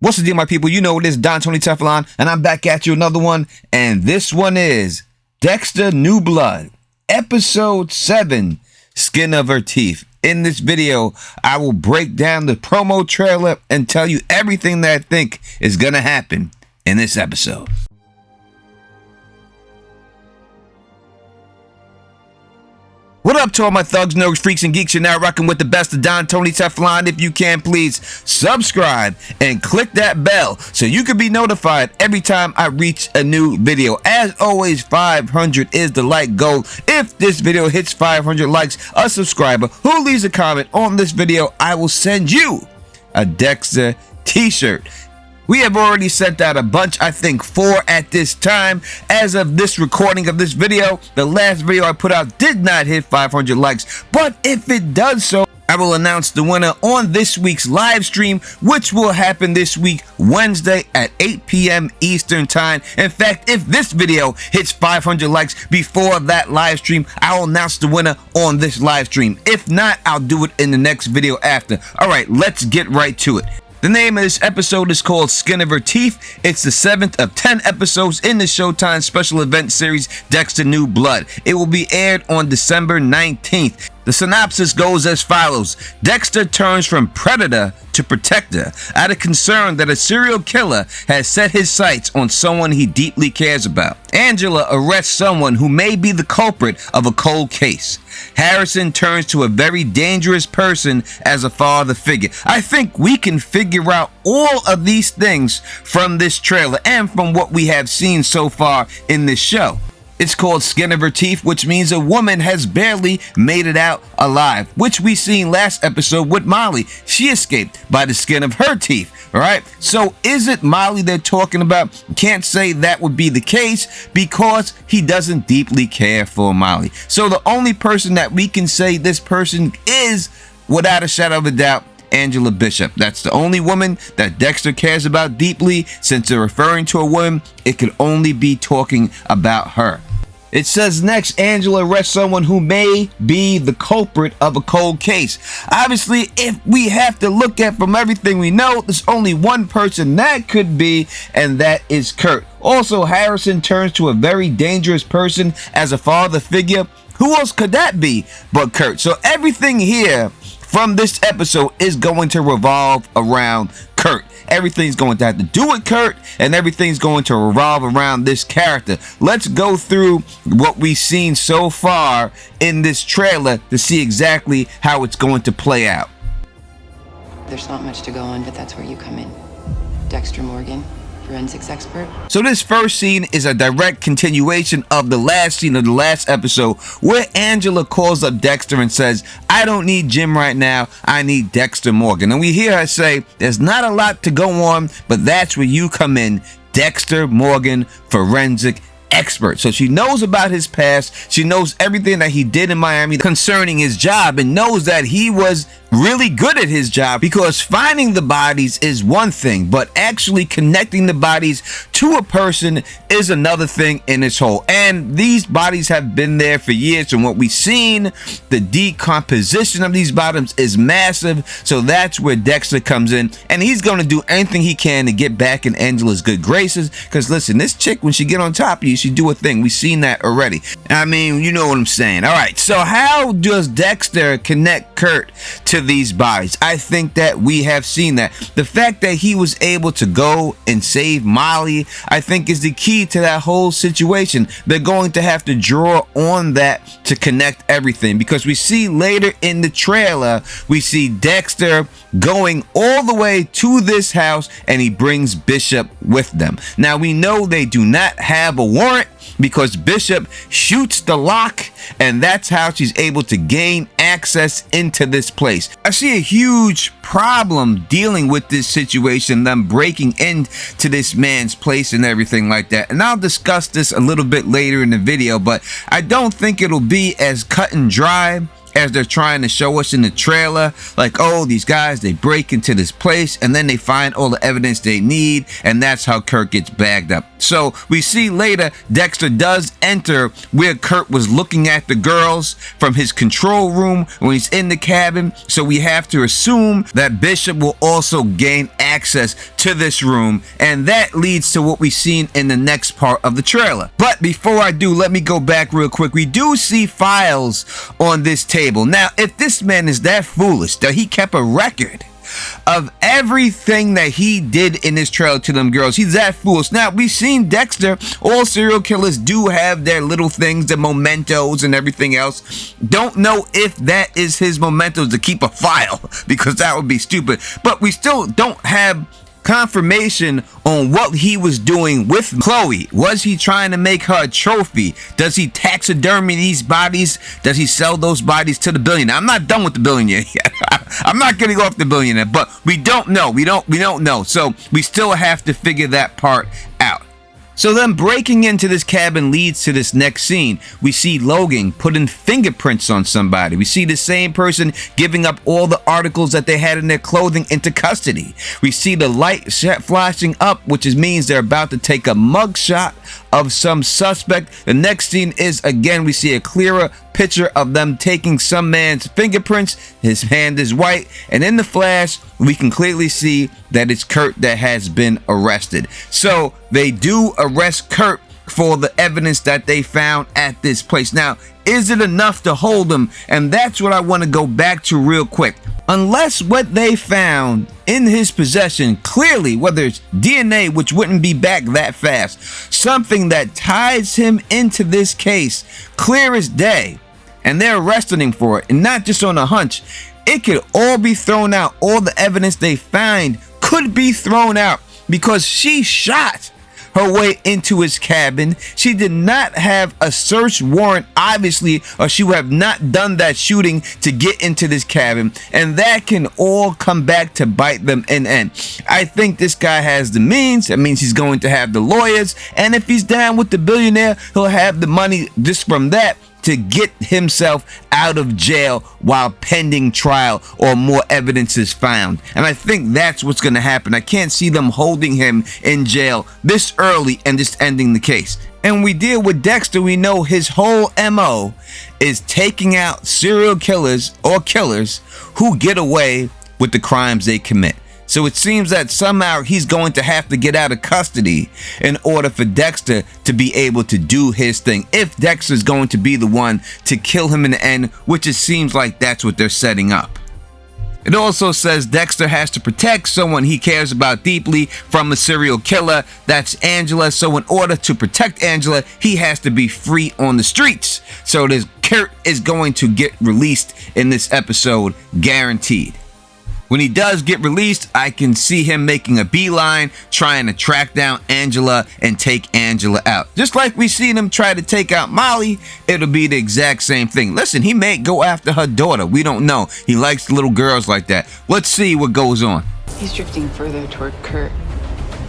What's the deal, my people? You know it is Don Tony Teflon, and I'm back at you another one. And this one is Dexter New Blood, Episode 7, Skin of Her Teeth. In this video, I will break down the promo trailer and tell you everything that I think is going to happen in this episode. What up to all my thugs, nerds, freaks, and geeks? You're now rocking with the best of Don Tony Teflon. If you can, please subscribe and click that bell so you can be notified every time I reach a new video. As always, 500 is the like goal. If this video hits 500 likes, a subscriber who leaves a comment on this video, I will send you a Dexter t-shirt. We have already sent out a bunch, I think 4 at this time. As of this recording of this video, the last video I put out did not hit 500 likes, but if it does so, I will announce the winner on this week's live stream, which will happen this week, Wednesday at 8 p.m. Eastern Time. In fact, if this video hits 500 likes before that live stream, I will announce the winner on this live stream. If not, I'll do it in the next video after. All right, let's get right to it. The name of this episode is called Skin of Her Teeth. It's the 7th of 10 episodes in the Showtime special event series Dexter New Blood. It will be aired on December 19th. The synopsis goes as follows. Dexter turns from predator to protector out of concern that a serial killer has set his sights on someone he deeply cares about. Angela arrests someone who may be the culprit of a cold case. Harrison turns to a very dangerous person as a father figure. I think we can figure out all of these things from this trailer and from what we have seen so far in this show. It's called Skin of Her Teeth, which means a woman has barely made it out alive, which we seen last episode with Molly. She escaped by the skin of her teeth, all right? So is it Molly they're talking about? Can't say that would be the case because he doesn't deeply care for Molly. So the only person that we can say this person is, without a shadow of a doubt, Angela Bishop. That's the only woman that Dexter cares about deeply. Since they're referring to a woman, it could only be talking about her. It says next, Angela arrests someone who may be the culprit of a cold case. Obviously, if we have to look at from everything we know, there's only one person that could be, and that is Kurt. Also, Harrison turns to a very dangerous person as a father figure. Who else could that be but Kurt? So everything here from this episode is going to revolve around Kurt. Everything's going to have to do with Kurt, and everything's going to revolve around this character. Let's go through what we've seen so far in this trailer to see exactly how it's going to play out. There's not much to go on, but that's where you come in. Dexter Morgan, forensics expert. So this first scene is a direct continuation of the last scene of the last episode, where Angela calls up Dexter and says, I don't need Jim right now, I need Dexter Morgan. And we hear her say, there's not a lot to go on, but that's where you come in, Dexter Morgan, forensic expert. So she knows about his past, she knows everything that he did in Miami concerning his job, and knows that he was really good at his job, because finding the bodies is one thing, but actually connecting the bodies to a person is another thing in its whole. And these bodies have been there for years, and what we've seen, the decomposition of these bottoms is massive. So that's where Dexter comes in, and he's going to do anything he can to get back in Angela's good graces, because listen, this chick, when she get on top of you, she do a thing. We've seen that already. I mean, you know what I'm saying. All right, so how does Dexter connect Kurt to these bodies? I think that we have seen that. The fact that he was able to go and save Molly, I think, is the key to that whole situation. They're going to have to draw on that to connect everything, because we see later in the trailer, we see Dexter going all the way to this house, and he brings Bishop with them. Now we know they do not have a warrant, because Bishop shoots the lock, and that's how she's able to gain access into this place. I see a huge problem dealing with this situation, them breaking into this man's place and everything like that, and I'll discuss this a little bit later in the video, but I don't think it'll be as cut and dry as they're trying to show us in the trailer, like, oh, these guys, they break into this place and then they find all the evidence they need, and that's how Kurt gets bagged up. So we see later Dexter does enter where Kurt was looking at the girls from his control room when he's in the cabin, so we have to assume that Bishop will also gain access to this room, and that leads to what we've seen in the next part of the trailer. But before I do, let me go back real quick. We do see files on this table. Now, if this man is that foolish that he kept a record of everything that he did in this trailer to them girls, he's that foolish. Now, we've seen Dexter, all serial killers do have their little things, the mementos and everything else. Don't know if that is his mementos to keep a file, because that would be stupid. But we still don't have confirmation on what he was doing with Chloe. Was he trying to make her a trophy? Does he taxidermy these bodies? Does he sell those bodies to the billionaire? I'm not done with the billionaire yet. I'm not getting off the billionaire, but we don't know. We don't know. So we still have to figure that part out. So then breaking into this cabin leads to this next scene. We see Logan putting fingerprints on somebody. We see the same person giving up all the articles that they had in their clothing into custody. We see the light flashing up, which means they're about to take a mugshot of some suspect. The next scene is, again, we see a clearer picture of them taking some man's fingerprints. His hand is white, and in the flash we can clearly see that it's Kurt that has been arrested. So they do arrest Kurt for the evidence that they found at this place. Now, is it enough to hold him? And that's what I want to go back to real quick. Unless what they found in his possession, clearly, whether it's DNA, which wouldn't be back that fast, something that ties him into this case, clear as day, and they're arresting him for it, and not just on a hunch, it could all be thrown out. All the evidence they find could be thrown out because she shot her way into his cabin. She did not have a search warrant, obviously, or she would have not done that shooting to get into this cabin, and that can all come back to bite them in the end. I think this guy has the means. That means he's going to have the lawyers, and if he's down with the billionaire, he'll have the money just from that to get himself out of jail while pending trial or more evidence is found. And I think that's what's going to happen. I can't see them holding him in jail this early and just ending the case. And we deal with Dexter, we know his whole MO is taking out serial killers or killers who get away with the crimes they commit. So it seems that somehow he's going to have to get out of custody in order for Dexter to be able to do his thing. If Dexter's going to be the one to kill him in the end, which it seems like that's what they're setting up. It also says Dexter has to protect someone he cares about deeply from a serial killer. That's Angela. So in order to protect Angela, he has to be free on the streets. So this Kurt is going to get released in this episode, guaranteed. When he does get released, I can see him making a beeline, trying to track down Angela and take Angela out. Just like we seen him try to take out Molly, it'll be the exact same thing. Listen, he may go after her daughter. We don't know. He likes little girls like that. Let's see what goes on. He's drifting further toward Kurt.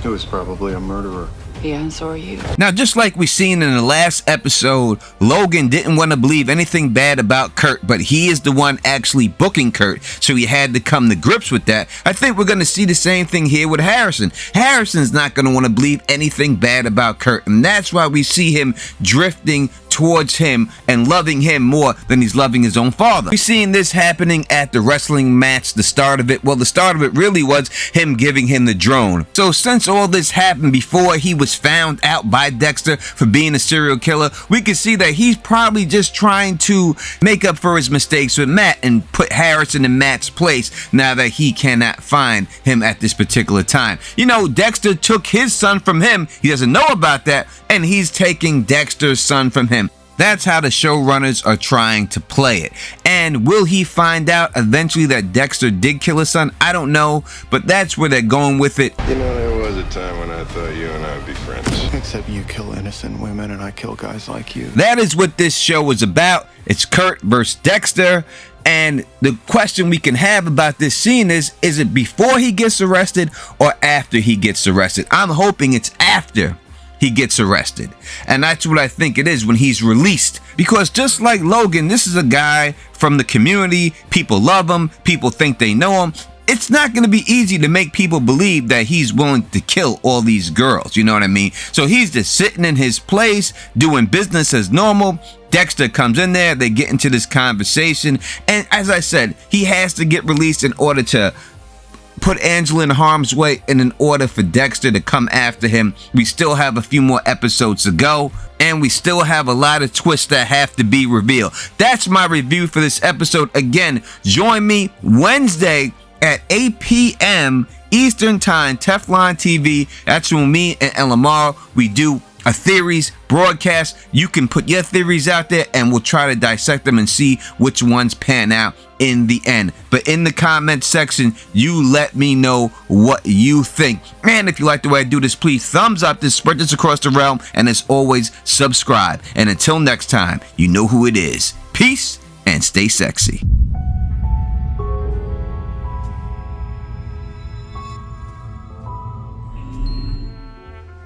He was probably a murderer. Yeah, and so are you. Now, just like we seen in the last episode, Logan didn't want to believe anything bad about Kurt, but he is the one actually booking Kurt, so he had to come to grips with that. I think we're going to see the same thing here with Harrison. Harrison's not going to want to believe anything bad about Kurt, and that's why we see him drifting towards him and loving him more than he's loving his own father. We've seen this happening at the wrestling match, the start of it. Well, the start of it really was him giving him the drone. So since all this happened before he was found out by Dexter for being a serial killer, we can see that he's probably just trying to make up for his mistakes with Matt and put Harrison in Matt's place now that he cannot find him at this particular time. You know, Dexter took his son from him. He doesn't know about that, and he's taking Dexter's son from him. That's how the showrunners are trying to play it. And will he find out eventually that Dexter did kill his son? I don't know, but that's where they're going with it. You know, there was a time when I thought you and I would be friends. Except you kill innocent women and I kill guys like you. That is what this show is about. It's Kurt versus Dexter. And the question we can have about this scene is it before he gets arrested or after he gets arrested? I'm hoping it's after he gets arrested. And that's what I think it is when he's released. Because just like Logan, this is a guy from the community. People love him. People think they know him. It's not going to be easy to make people believe that he's willing to kill all these girls. You know what I mean? So he's just sitting in his place, doing business as normal. Dexter comes in there. They get into this conversation. And as I said, he has to get released in order to put Angela in harm's way and in order for Dexter to come after him. We still have a few more episodes to go, and we still have a lot of twists that have to be revealed. That's my review for this episode. Again, join me Wednesday at 8 p.m. Eastern Time, Teflon TV. That's when me and Lamar, we do a theories broadcast. You can put your theories out there and we'll try to dissect them and see which ones pan out in the end. But in the comment section, you let me know what you think. And if you like the way I do this, please thumbs up this, spread this across the realm, and as always, subscribe. And until next time, you know who it is. Peace and stay sexy.